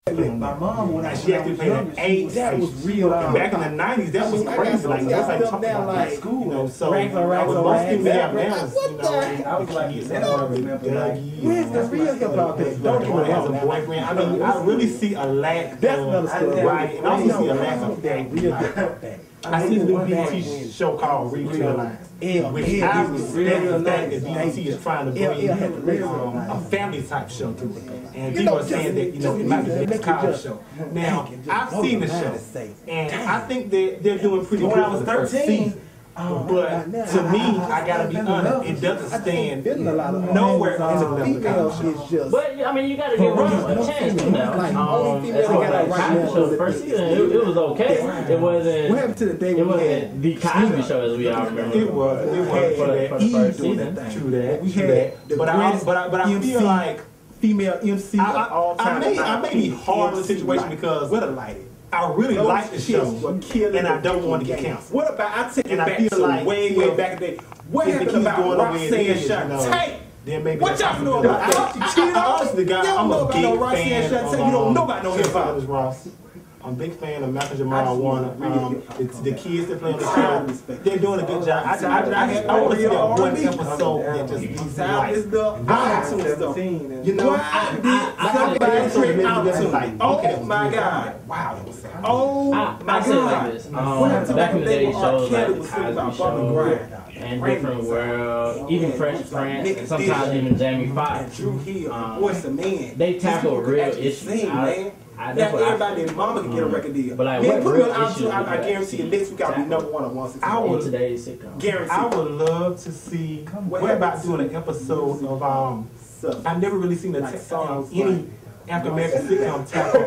My mom, when she actually played an 8. That was real. Back in the 90s, that was crazy. Like that's like talking about like school, you know. So most people have manners, you know. I was like, where's the real hip hop? Don't get me wrong. As a boyfriend, I mean, I really see a lack. That's another story, right? And I also see a lack of that real hip hop thing. I see the new BET show called Retail Lines, which I respect the fact that BET is trying to bring a family type show to it. And people are saying that, you know, it might be the next college show. Now, I've seen the show, and I think they're doing pretty good. When I was 13, but to me, I gotta be honest, it doesn't stand nowhere on the level of show. But I mean, you gotta give them a chance to now. As far as Cosby Show, the first season, it was okay. It wasn't the Cosby Show as we all remember. It was for the first season. True that. But I feel like female MC of all time. I may be hard in the situation because I really like the show, and I don't want to get canceled. What about, I take it back to like way back in the day. What happened about Roxanne Shante? Then maybe what y'all know about honestly, guys, I'm a big fan of you don't know about no hip hop. I'm a big fan of Malcolm Jamal Warner. The kids that play on the show, they're doing a good job. I want to see that one episode that just beats like, you know, oh my God. Wow, that was sad. Oh my God. Back in the day, shows like the Cosby Show and Different World, even Fresh Prince, and sometimes even Jamie Foxx. They tackle real issues. Everybody and mama can get a record deal. But like, man, put me on I guarantee you next week I'll be #1 on 160. Today's sitcom. Guarantee. I would love to see. What about doing an episode of I've never really seen any African American sitcom tackle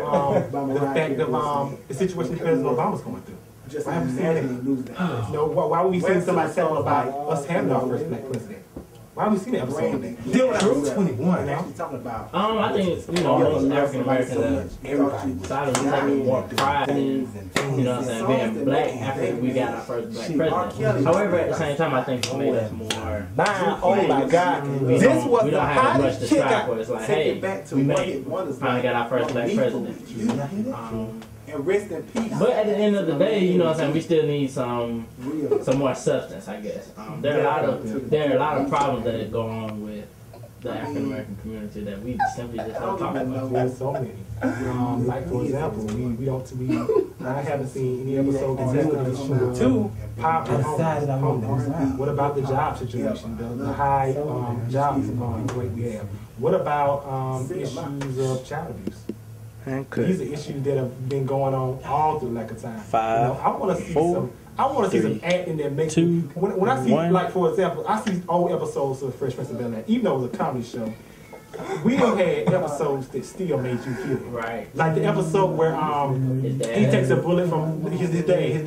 the fact of the situation that President Obama's going through. Why haven't we seen that? No, why would we see somebody talking about us having our first black president? Why have we seen that episode? Deal with 21 now. I think, you know, most African Americans side of the table more pride in, you know what I'm saying, being black after we got our first black president. However, at the same time, I think it made us more. Oh my God. This was we don't have much to strive for. It's like, hey, we finally got our first black president. And rest in peace. But at the end of the day, you know what I'm saying, we still need some more substance, I guess. There are a lot of problems that go on with the African American community that we simply just don't talk about. There's so many. Like for example, I haven't seen any episode to pop homeless. What about the job situation? The high job rate we have. What about issues of child abuse? These are issues that have been going on all through lack of time. I want to see some acting that makes me. When I see, like for example, I see old episodes of Fresh Prince of Bel-Air, even though it was a comedy show. We have had episodes that still made you feel it. Right. Like the episode where he takes a bullet from his dad,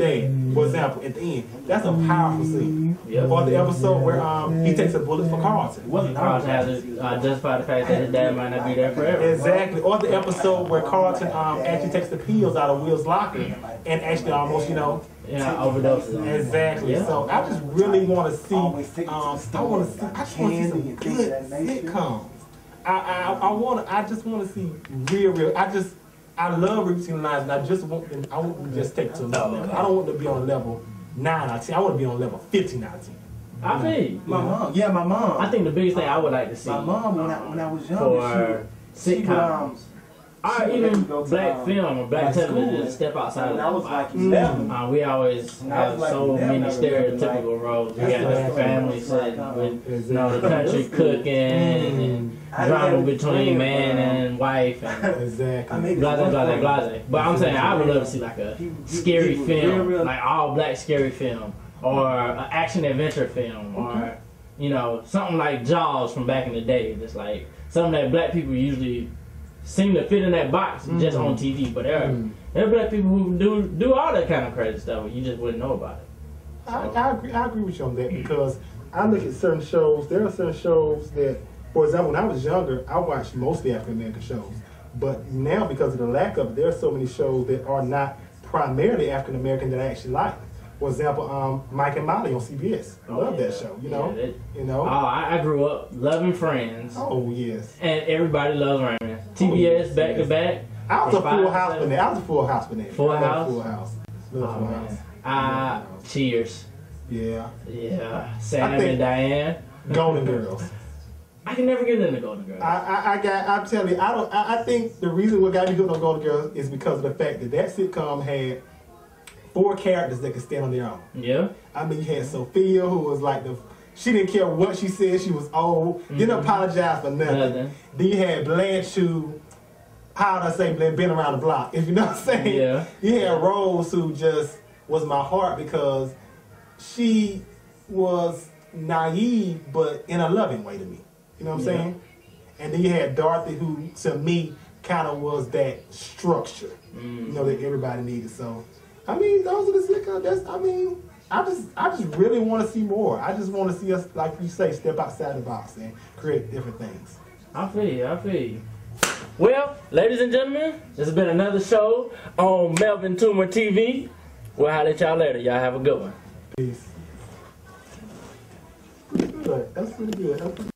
for example, at the end. That's a powerful scene. Yep. Or the episode where he takes a bullet for Carlton. Carlton has to justify the fact that his dad might not be there forever. Exactly. Or the episode where Carlton actually takes the pills out of Will's locker and actually almost, overdoses. Exactly. Yeah. So I just really want to see. I just want to see some good sitcoms. I just want to see real. I love Routine Lines, and I want them to just take it to another level. I don't want them to be on level 9 out of 10. I want to be on level 15 out of 10. I think my mom. I think the biggest thing I would like to see. My mom, when I was young, for sitcoms. Or even black film or black television, step outside of that box. We always have so many stereotypical roles. We got the family set with the country cooking and drama between man and wife and blase. But I'm saying I would love to see like a scary film, like all black scary film, or an action adventure film, or something like Jaws from back in the day. That's like something that black people usually seem to fit in that box just on TV, but there are black people who do all that kind of crazy stuff, but you just wouldn't know about it. So. I agree with you on that, because I look at certain shows. There are certain shows that, for example, when I was younger, I watched mostly African American shows, but now because of the lack of it, there are so many shows that are not primarily African American that I actually like. For example, Mike and Molly on CBS. I love that show. I grew up loving Friends. Oh yes. And everybody loves Raymond. TBS back to back. I was a Full House fanatic. I was a Full House fanatic. Full House? Full House. Full House. Cheers. Yeah. Yeah. Sam and Diane. Golden Girls. I can never get into Golden Girls. I'm telling you, I think the reason what got me hooked on Golden Girls is because of the fact that sitcom had 4 characters that could stand on their own. Yeah. I mean, you had Sophia, who was like she didn't care what she said, she was old, didn't apologize for nothing. Then you had Blanche, who, how would I say, been around the block, if you know what I'm saying? Yeah. You had Rose, who just was my heart because she was naive, but in a loving way to me. You know what I'm saying? And then you had Dorothy, who to me kind of was that structure, you know, that everybody needed. So, I mean, those are the sitcoms. I just really want to see more. I just want to see us, like you say, step outside the box and create different things. I feel you. Well, ladies and gentlemen, this has been another show on Melvin Toomer TV. We'll holler at y'all later. Y'all have a good one. Peace. Pretty good. That's pretty good.